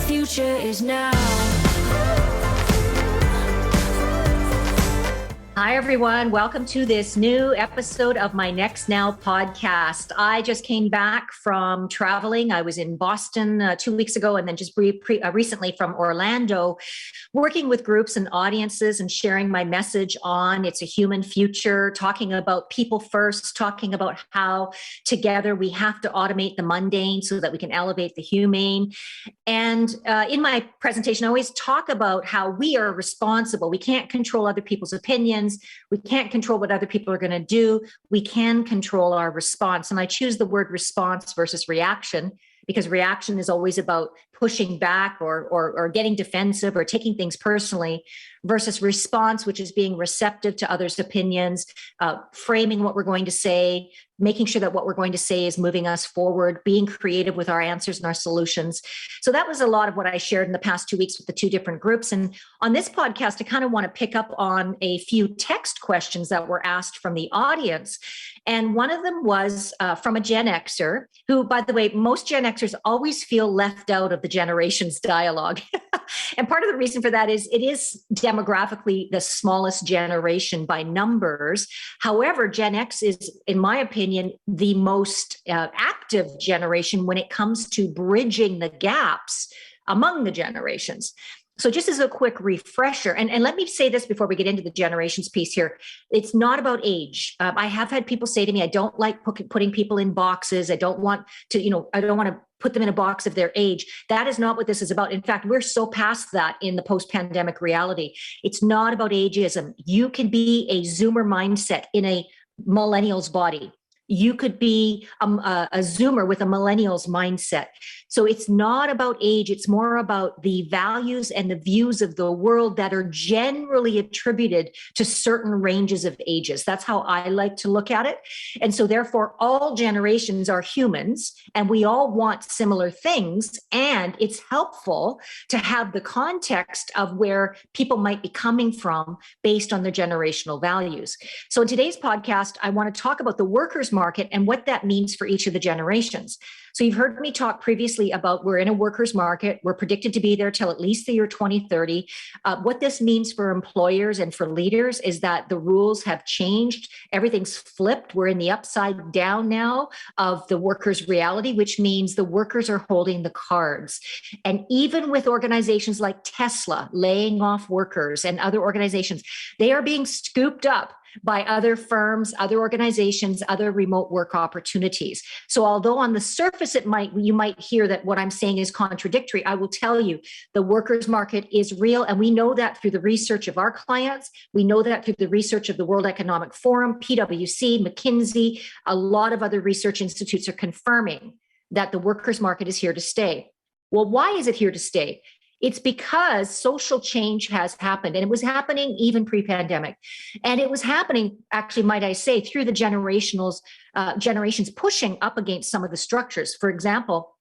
future is now. Hi, everyone. Welcome to this new episode of my NextNow podcast. I just came back from traveling. I was in Boston 2 weeks ago and then just recently from Orlando, working with groups and audiences and sharing my message on It's a Human Future, talking about people first, talking about how together we have to automate the mundane so that we can elevate the humane. And in my presentation, I always talk about how we are responsible. We can't control other people's opinions. We can't control what other people are going to do. We can control our response. And I choose the word response versus reaction because reaction is always about pushing back or getting defensive or taking things personally, versus response, which is being receptive to others' opinions, framing what we're going to say, making sure that what we're going to say is moving us forward, being creative with our answers and our solutions. So that was a lot of what I shared in the past 2 weeks with the two different groups. And on this podcast, I kind of want to pick up on a few text questions that were asked from the audience. And one of them was from a Gen Xer, who, by the way, most Gen Xers always feel left out of the generations dialogue. And part of the reason for that is it is demographically the smallest generation by numbers. However, Gen X is, in my opinion, the most active generation when it comes to bridging the gaps among the generations. So just as a quick refresher, and let me say this before we get into the generations piece here, it's not about age. I have had people say to me, I don't like putting people in boxes. I don't want to put them in a box of their age. That is not what this is about. In fact, we're so past that in the post-pandemic reality. It's not about ageism. You can be a Zoomer mindset in a Millennial's body. You could be a Zoomer with a Millennial's mindset. So it's not about age. It's more about the values and the views of the world that are generally attributed to certain ranges of ages. That's how I like to look at it. And so therefore, all generations are humans and we all want similar things. And it's helpful to have the context of where people might be coming from based on their generational values. So in today's podcast, I want to talk about the workers' market and what that means for each of the generations. So you've heard me talk previously about we're in a workers' market. We're predicted to be there till at least the year 2030. What this means for employers and for leaders is that the rules have changed. Everything's flipped. We're in the upside down now of the workers' reality, which means the workers are holding the cards. And even with organizations like Tesla laying off workers and other organizations, they are being scooped up by other firms, other organizations, other remote work opportunities. So although on the surface you might hear that what I'm saying is contradictory, I will tell you the workers' market is real. And we know that through the research of our clients. We know that through the research of the World Economic Forum, PwC, McKinsey, a lot of other research institutes are confirming that the workers' market is here to stay. Well, why is it here to stay? It's because social change has happened, and it was happening even pre-pandemic. And it was happening, actually, might I say, through the generations pushing up against some of the structures. For example,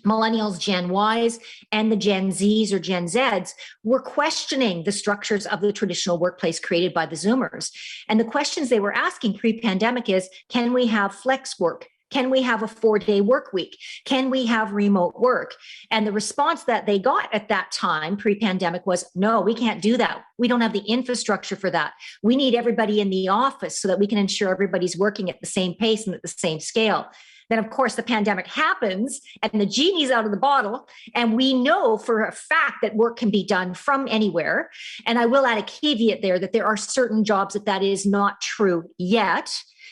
Millennials, Gen Ys, and the Gen Zs or Gen Zs were questioning the structures of the traditional workplace created by the Zoomers. And the questions they were asking pre-pandemic is, can we have flex work? Can we have a 4-day work week? Can we have remote work? And the response that they got at that time, pre-pandemic, was, no, we can't do that. We don't have the infrastructure for that. We need everybody in the office so that we can ensure everybody's working at the same pace and at the same scale. Then, of course, the pandemic happens and the genie's out of the bottle. And we know for a fact that work can be done from anywhere. And I will add a caveat there that there are certain jobs that is not true yet.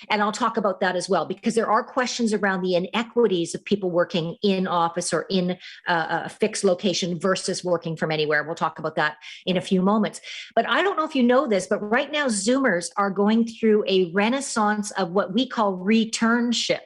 And I'll talk about that as well, because there are questions around the inequities of people working in office or in a fixed location versus working from anywhere. We'll talk about that in a few moments. But I don't know if you know this, but right now, Zoomers are going through a renaissance of what we call returnship.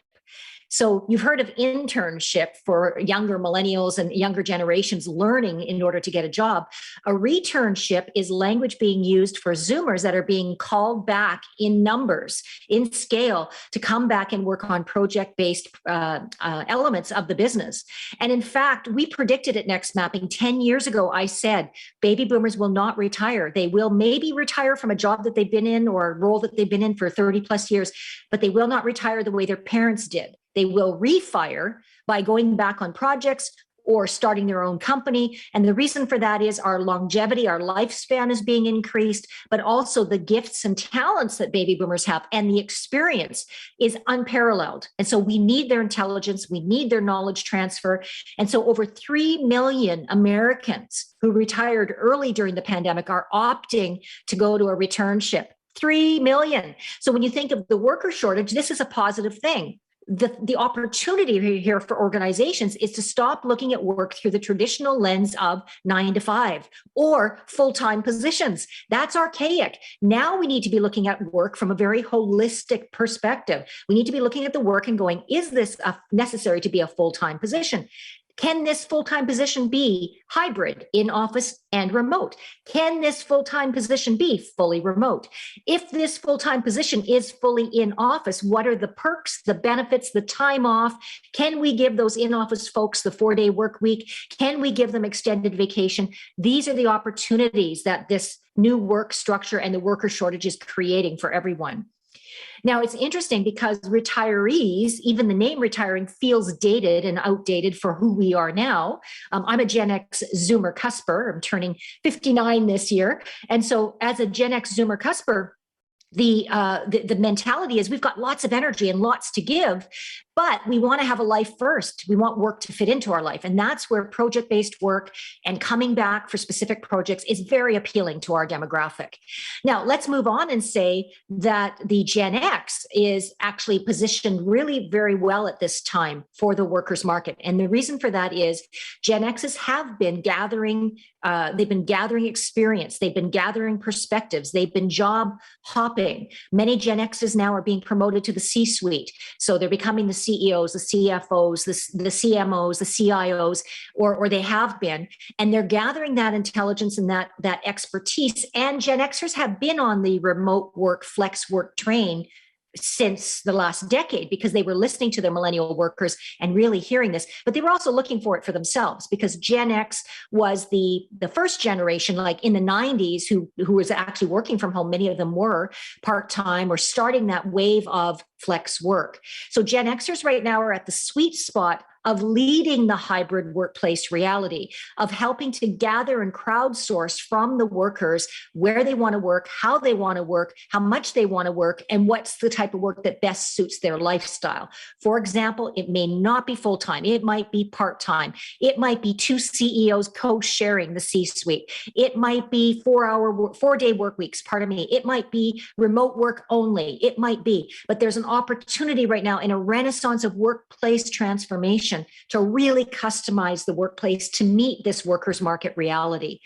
So you've heard of internship for younger millennials and younger generations learning in order to get a job. A returnship is language being used for Zoomers that are being called back in numbers, in scale, to come back and work on project-based elements of the business. And in fact, we predicted at NextMapping 10 years ago, I said, baby boomers will not retire. They will maybe retire from a job that they've been in or a role that they've been in for 30 plus years, but they will not retire the way their parents did. They will refire by going back on projects or starting their own company. And the reason for that is our longevity, our lifespan is being increased, but also the gifts and talents that baby boomers have and the experience is unparalleled. And so we need their intelligence, we need their knowledge transfer. And so over 3 million Americans who retired early during the pandemic are opting to go to a returnship. 3 million. So when you think of the worker shortage, this is a positive thing. The opportunity here for organizations is to stop looking at work through the traditional lens of 9 to 5 or full-time positions. That's archaic. Now we need to be looking at work from a very holistic perspective. We need to be looking at the work and going, is this necessary to be a full-time position? Can this full-time position be hybrid, in office and remote? Can this full-time position be fully remote? If this full-time position is fully in office, what are the perks, the benefits, the time off? Can we give those in-office folks the 4-day work week? Can we give them extended vacation? These are the opportunities that this new work structure and the worker shortage is creating for everyone. Now, it's interesting because retirees, even the name retiring feels dated and outdated for who we are now. I'm a Gen X Zoomer cusper. I'm turning 59 this year. And so as a Gen X Zoomer cusper, the mentality is we've got lots of energy and lots to give, but we want to have a life first. We want work to fit into our life. And that's where project-based work and coming back for specific projects is very appealing to our demographic. Now, let's move on and say that the Gen X is actually positioned really very well at this time for the workers market. And the reason for that is Gen X's have been gathering, they've been gathering experience, they've been gathering perspectives, they've been job hopping. Many Gen X's now are being promoted to the C-suite. So they're becoming the CEOs, the CFOs, the CMOs, the CIOs, or they have been, and they're gathering that intelligence and that expertise. And Gen Xers have been on the remote work, flex work train since the last decade because they were listening to their millennial workers and really hearing this, but they were also looking for it for themselves because Gen X was the first generation, like in the 90s, who was actually working from home. Many of them were part-time or starting that wave of flex work. So Gen Xers right now are at the sweet spot of leading the hybrid workplace reality, of helping to gather and crowdsource from the workers where they want to work, how they want to work, how much they want to work, and what's the type of work that best suits their lifestyle. For example, it may not be full-time. It might be part-time. It might be 2 CEOs co-sharing the C-suite. It might be 4-day work weeks, pardon me. It might be remote work only. It might be, but there's an opportunity right now in a renaissance of workplace transformation to really customize the workplace to meet this workers' market reality.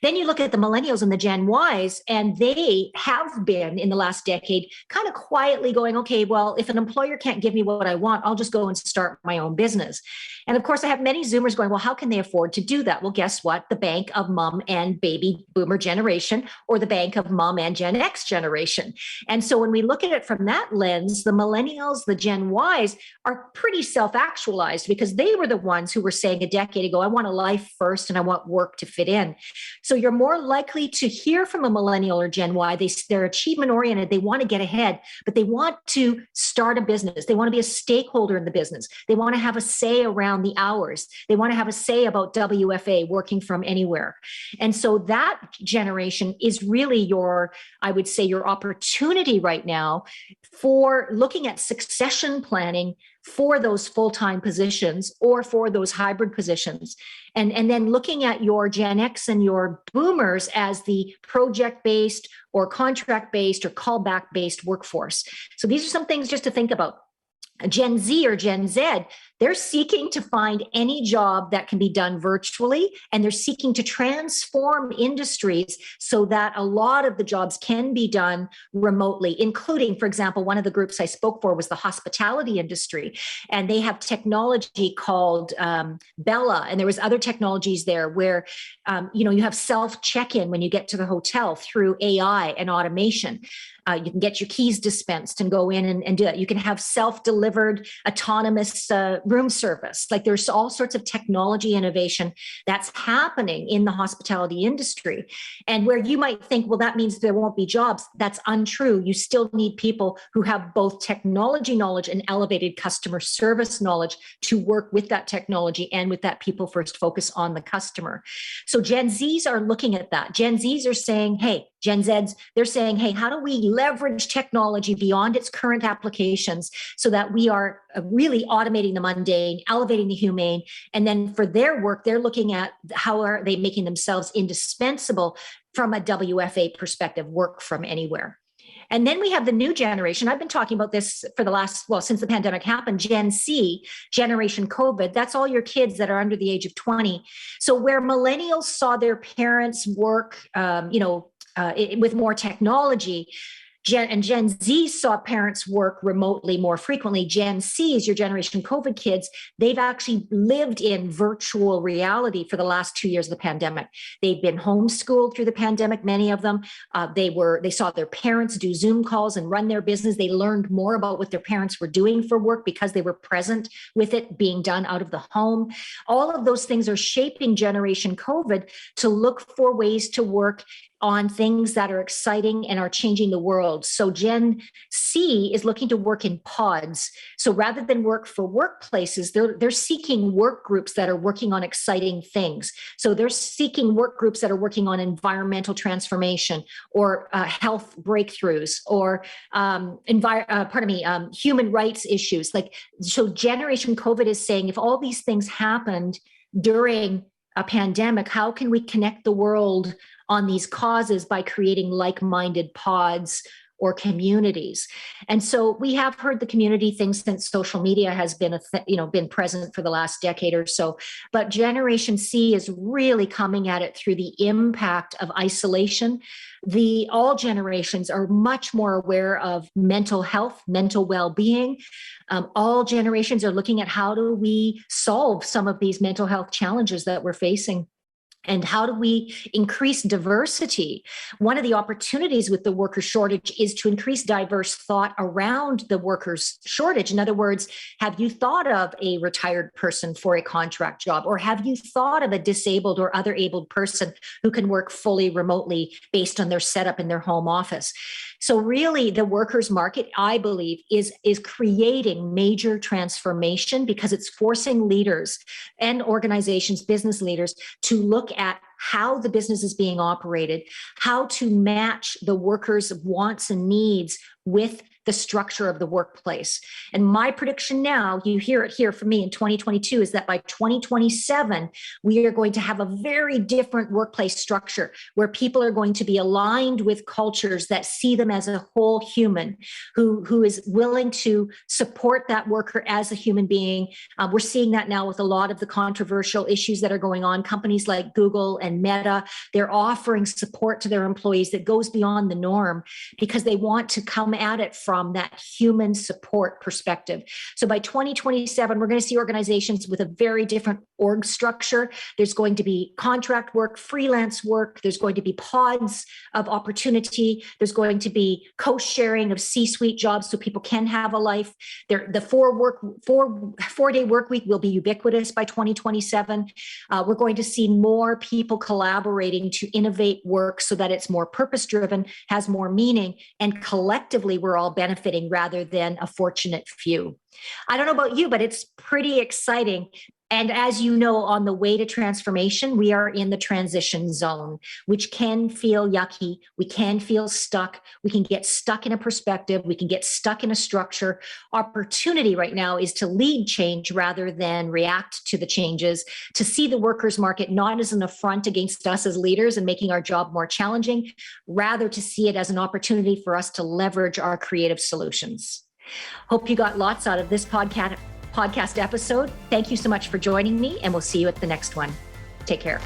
Then you look at the millennials and the Gen Ys, and they have been in the last decade kind of quietly going, okay, well, if an employer can't give me what I want, I'll just go and start my own business. And of course, I have many Zoomers going, well, how can they afford to do that? Well, guess what? The bank of mom and baby boomer generation, or the bank of mom and Gen X generation. And so when we look at it from that lens, the millennials, the Gen Ys are pretty self-actualized because they were the ones who were saying a decade ago, I want a life first and I want work to fit in. So you're more likely to hear from a millennial or Gen Y. They're achievement oriented. They want to get ahead, but they want to start a business. They want to be a stakeholder in the business. They want to have a say around the hours. They want to have a say about WFA, working from anywhere. And so that generation is really I would say your opportunity right now for looking at succession planning for those full-time positions or for those hybrid positions. And then looking at your Gen X and your boomers as the project-based or contract-based or callback-based workforce. So these are some things just to think about. Gen Z or Gen Z, they're seeking to find any job that can be done virtually, and they're seeking to transform industries so that a lot of the jobs can be done remotely, including, for example, one of the groups I spoke for was the hospitality industry, and they have technology called Bella, and there was other technologies there where, you have self check-in when you get to the hotel through AI and automation. You can get your keys dispensed and go in and do that. You can have self-delivery delivered autonomous room service. Like there's all sorts of technology innovation that's happening in the hospitality industry. And where you might think, well, that means there won't be jobs, that's untrue. You still need people who have both technology knowledge and elevated customer service knowledge to work with that technology and with that people first focus on the customer. So Gen Zs are looking at that. Gen Zs are saying, hey, Gen Zs, they're saying, hey, how do we leverage technology beyond its current applications so that we are really automating the mundane, elevating the humane? And then for their work, they're looking at how are they making themselves indispensable from a WFA perspective, work from anywhere. And then we have the new generation. I've been talking about this for the last, well, since the pandemic happened, Gen C, Generation COVID, that's all your kids that are under the age of 20. So where millennials saw their parents work, with more technology, Gen Z saw parents work remotely more frequently. Gen C's, your Generation COVID kids, they've actually lived in virtual reality for the last 2 years of the pandemic. They've been homeschooled through the pandemic, many of them. They saw their parents do Zoom calls and run their business. They learned more about what their parents were doing for work because they were present with it being done out of the home. All of those things are shaping Generation COVID to look for ways to work on things that are exciting and are changing the world. So Gen C is looking to work in pods. So rather than work for workplaces, they're seeking work groups that are working on exciting things. So they're seeking work groups that are working on environmental transformation or health breakthroughs or human rights issues. So Generation COVID is saying, if all these things happened during a pandemic, how can we connect the world on these causes by creating like-minded pods or communities? And so we have heard the community thing since social media has been been present for the last decade or so. But Generation C is really coming at it through the impact of isolation. All generations are much more aware of mental health, mental well-being. All generations are looking at how do we solve some of these mental health challenges that we're facing. And how do we increase diversity? One of the opportunities with the worker shortage is to increase diverse thought around the workers shortage. In other words, have you thought of a retired person for a contract job? Or have you thought of a disabled or other abled person who can work fully remotely based on their setup in their home office? So really the workers market, I believe, is creating major transformation because it's forcing leaders and organizations, business leaders, to look at how the business is being operated, how to match the workers' wants and needs with the structure of the workplace. And my prediction now, you hear it here from me in 2022, is that by 2027, we are going to have a very different workplace structure where people are going to be aligned with cultures that see them as a whole human, who is willing to support that worker as a human being. We're seeing that now with a lot of the controversial issues that are going on. Companies like Google and Meta, they're offering support to their employees that goes beyond the norm because they want to come at it from that human support perspective. So by 2027, we're going to see organizations with a very different org structure. There's going to be contract work, freelance work. There's going to be pods of opportunity. There's going to be co-sharing of C-suite jobs so people can have a life. The four-day work week will be ubiquitous by 2027. We're going to see more people collaborating to innovate work so that it's more purpose-driven, has more meaning, and collectively we're all benefiting rather than a fortunate few. I don't know about you, but it's pretty exciting. And as you know, on the way to transformation, we are in the transition zone, which can feel yucky. We can feel stuck. We can get stuck in a perspective. We can get stuck in a structure. Opportunity right now is to lead change rather than react to the changes, to see the workers' market not as an affront against us as leaders and making our job more challenging, rather to see it as an opportunity for us to leverage our creative solutions. Hope you got lots out of this podcast episode. Thank you so much for joining me, and we'll see you at the next one. Take care.